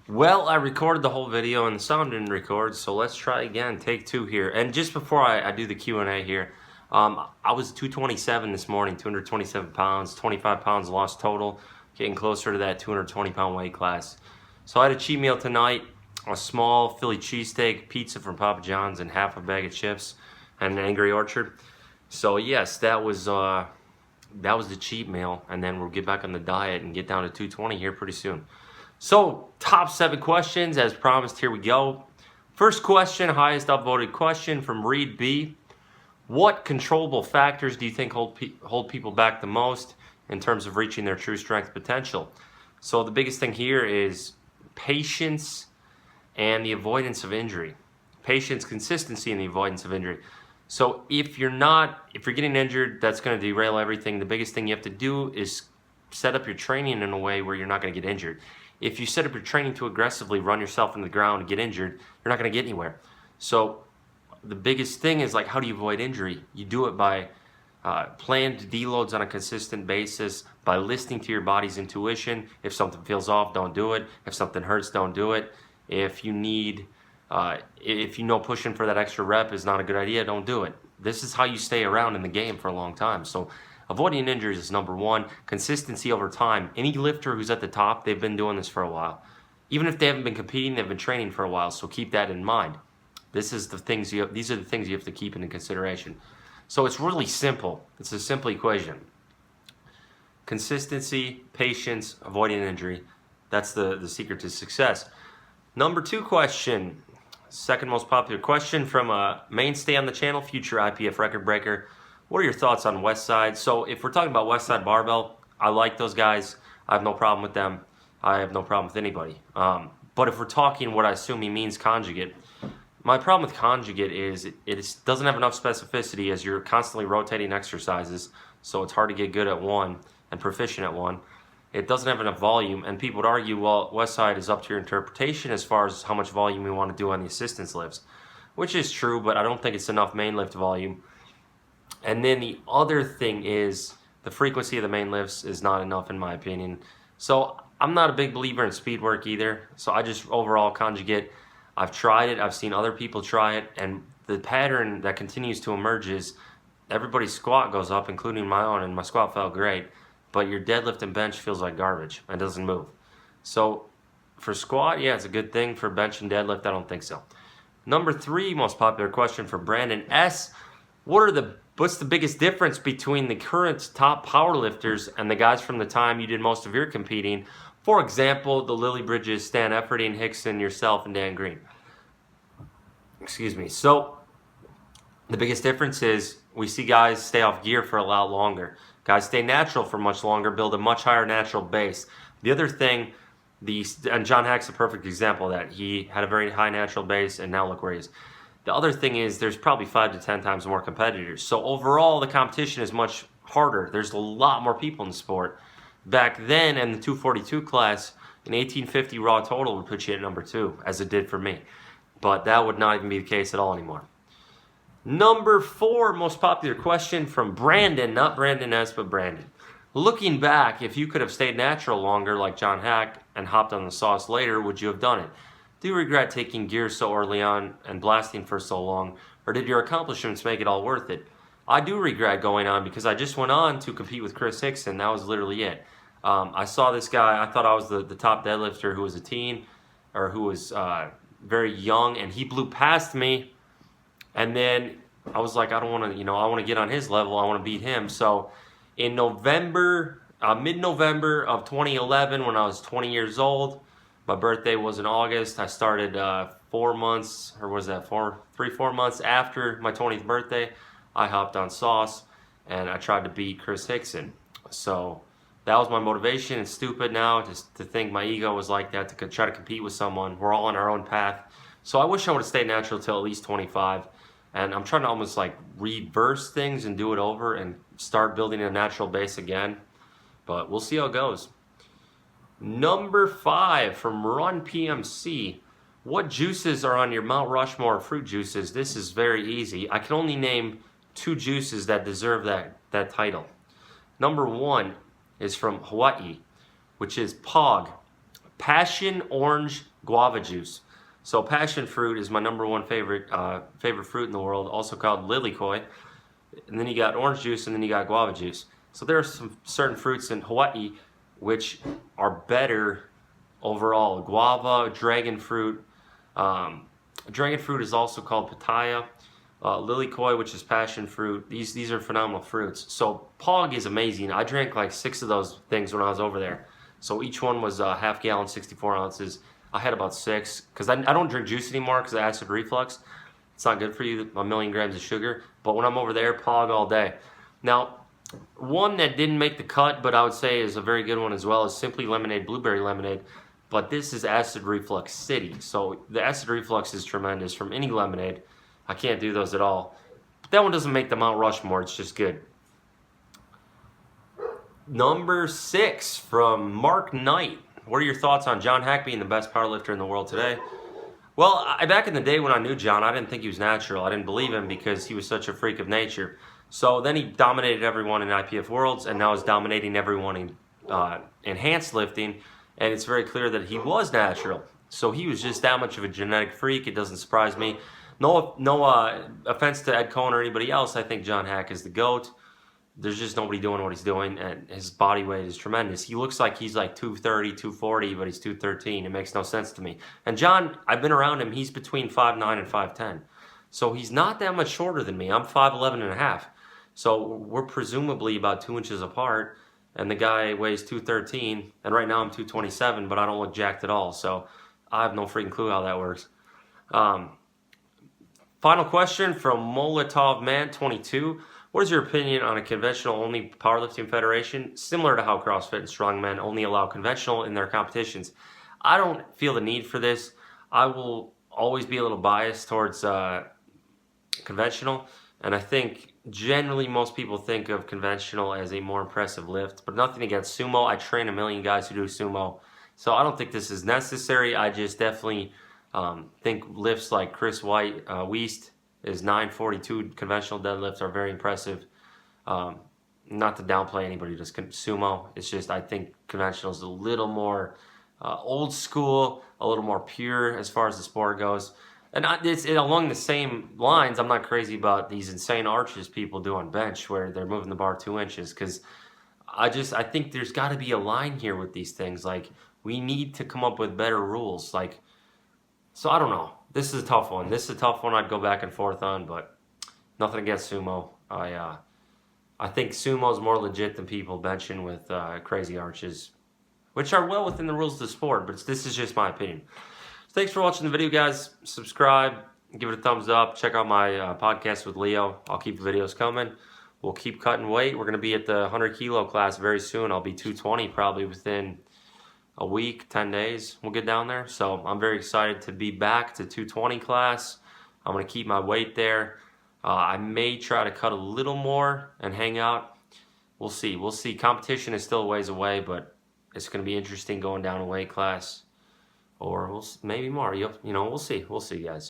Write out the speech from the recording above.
Well, I recorded the whole video and the sound didn't record, so let's try again. Take two here. And just before I do the Q&A here, I was 227 this morning, 227 pounds, 25 pounds lost total, getting closer to that 220-pound weight class. So I had a cheat meal tonight, a small Philly cheesesteak, pizza from Papa John's, and half a bag of chips, and an Angry Orchard. So yes, that was the cheat meal, and then we'll get back on the diet and get down to 220 here pretty soon. So, top 7 questions, as promised, here we go. First question, highest upvoted question from Reed B. What controllable factors do you think hold people back the most in terms of reaching their true strength potential? So the biggest thing here is patience and the avoidance of injury. Patience, consistency, and the avoidance of injury. So if you're getting injured, that's going to derail everything. The biggest thing you have to do is set up your training in a way where you're not going to get injured. If you set up your training to aggressively run yourself into the ground and get injured, you're not going to get anywhere. So the biggest thing is, like, how do you avoid injury? You do it by planned deloads on a consistent basis, by listening to your body's intuition. If something feels off, don't do it. If something hurts, don't do it. If you know pushing for that extra rep is not a good idea, don't do it. This is how you stay around in the game for a long time. So avoiding injuries is number one. Consistency over time. Any lifter who's at the top, they've been doing this for a while. Even if they haven't been competing, they've been training for a while, so keep that in mind. These are the things you have to keep into consideration. So it's really simple. It's a simple equation. Consistency, patience, avoiding injury. That's the secret to success. Number 2 question. Second most popular question from a mainstay on the channel, future IPF Record Breaker. What are your thoughts on Westside? So if we're talking about Westside Barbell, I like those guys. I have no problem with them. I have no problem with anybody. But if we're talking what I assume he means conjugate, my problem with conjugate is it doesn't have enough specificity, as you're constantly rotating exercises, so it's hard to get good at one and proficient at one. It doesn't have enough volume, and people would argue, well, Westside is up to your interpretation as far as how much volume you want to do on the assistance lifts, which is true, but I don't think it's enough main lift volume. And then the other thing is the frequency of the main lifts is not enough, in my opinion. So I'm not a big believer in speed work either. So I just overall conjugate. I've tried it. I've seen other people try it. And the pattern that continues to emerge is everybody's squat goes up, including my own, and my squat felt great. But your deadlift and bench feels like garbage and doesn't move. So for squat, yeah, it's a good thing. For bench and deadlift, I don't think so. Number 3 most popular question for Brandon S. What's the biggest difference between the current top powerlifters and the guys from the time you did most of your competing? For example, the Lilliebridges, Stan Efferding, Hickson, yourself, and Dan Green. Excuse me. So the biggest difference is we see guys stay off gear for a lot longer. Guys stay natural for much longer, build a much higher natural base. The other thing, and John Haack's a perfect example of that. He had a very high natural base, and now look where he is. The other thing is there's probably 5 to 10 times more competitors. So overall, the competition is much harder. There's a lot more people in the sport. Back then, in the 242 class, an 1850 raw total would put you at number 2, as it did for me. But that would not even be the case at all anymore. Number 4 most popular question from Brandon, not Brandon S, but Brandon. Looking back, if you could have stayed natural longer like John Haack and hopped on the sauce later, would you have done it? Do you regret taking gear so early on and blasting for so long, or did your accomplishments make it all worth it? I do regret going on because I just went on to compete with Chris Hickson. That was literally it. I saw this guy. I thought I was the top deadlifter who was a teen, or who was very young, and he blew past me. And then I was like, I don't want to, I want to get on his level. I want to beat him. So in November, mid-November of 2011, when I was 20 years old, my birthday was in August. I started 4 months, or was that 4 months after my 20th birthday. I hopped on sauce and I tried to beat Chris Hickson. So that was my motivation. It's stupid now just to think my ego was like that, to try to compete with someone. We're all on our own path. So I wish I would have stayed natural till at least 25. And I'm trying to almost like reverse things and do it over and start building a natural base again. But we'll see how it goes. Number 5 from Run PMC. What juices are on your Mount Rushmore fruit juices? This is very easy. I can only name 2 juices that deserve that title. Number 1 is from Hawaii, which is POG. passion orange guava juice. So passion fruit is my #1 favorite fruit in the world, also called lilikoi. And then you got orange juice, and then you got guava juice. So there are some certain fruits in Hawaii which are better overall. Guava, dragon fruit. Dragon fruit is also called pitaya. Lilikoi, which is passion fruit. These are phenomenal fruits. So Pog is amazing. I drank like 6 of those things when I was over there. So each one was a half gallon, 64 ounces. I had about 6 because I don't drink juice anymore because of acid reflux. It's not good for you, 1,000,000 grams of sugar. But when I'm over there, Pog all day. Now, one that didn't make the cut, but I would say is a very good one as well, is Simply Lemonade Blueberry Lemonade. But this is acid reflux city. So the acid reflux is tremendous from any lemonade. I can't do those at all. But that one doesn't make the Mount Rushmore. It's just good. Number 6 from Mark Knight. What are your thoughts on John Haack being the best powerlifter in the world today? Well, back in the day when I knew John, I didn't think he was natural. I didn't believe him because he was such a freak of nature. So then he dominated everyone in IPF Worlds, and now is dominating everyone in enhanced lifting. And it's very clear that he was natural. So he was just that much of a genetic freak. It doesn't surprise me. No offense to Ed Cohen or anybody else. I think John Haack is the GOAT. There's just nobody doing what he's doing, and his body weight is tremendous. He looks like he's like 230, 240, but he's 213. It makes no sense to me. And John, I've been around him. He's between 5'9" and 5'10". So he's not that much shorter than me. I'm 5'11 and a half. So we're presumably about 2 inches apart, and the guy weighs 213, and right now I'm 227, but I don't look jacked at all. So I have no freaking clue how that works. Final question from Molotov Man 22. What is your opinion on a conventional-only powerlifting federation, similar to how CrossFit and Strongman only allow conventional in their competitions? I don't feel the need for this. I will always be a little biased towards conventional, and I think generally most people think of conventional as a more impressive lift, but nothing against sumo. I train 1,000,000 guys who do sumo, so I don't think this is necessary. I just definitely think lifts like Chris White, Weist, his 942 conventional deadlifts are very impressive. Not to downplay anybody who does sumo. It's just I think conventional is a little more old school, a little more pure as far as the sport goes. And it's along the same lines. I'm not crazy about these insane arches people do on bench where they're moving the bar 2 inches, because I think there's got to be a line here with these things. Like, we need to come up with better rules. Like, so I don't know. This is a tough one. This is a tough one I'd go back and forth on, but nothing against sumo. I think sumo is more legit than people benching with crazy arches, which are well within the rules of the sport, but this is just my opinion. So thanks for watching the video, guys. Subscribe, give it a thumbs up. Check out my podcast with Leo. I'll keep the videos coming. We'll keep cutting weight. We're going to be at the 100-kilo class very soon. I'll be 220 probably within a week, 10 days. We'll get down there. So I'm very excited to be back to 220 class. I'm going to keep my weight there. I may try to cut a little more and hang out. We'll see. We'll see. Competition is still a ways away, but it's going to be interesting going down a weight class. Or maybe more. You know, we'll see. We'll see, guys.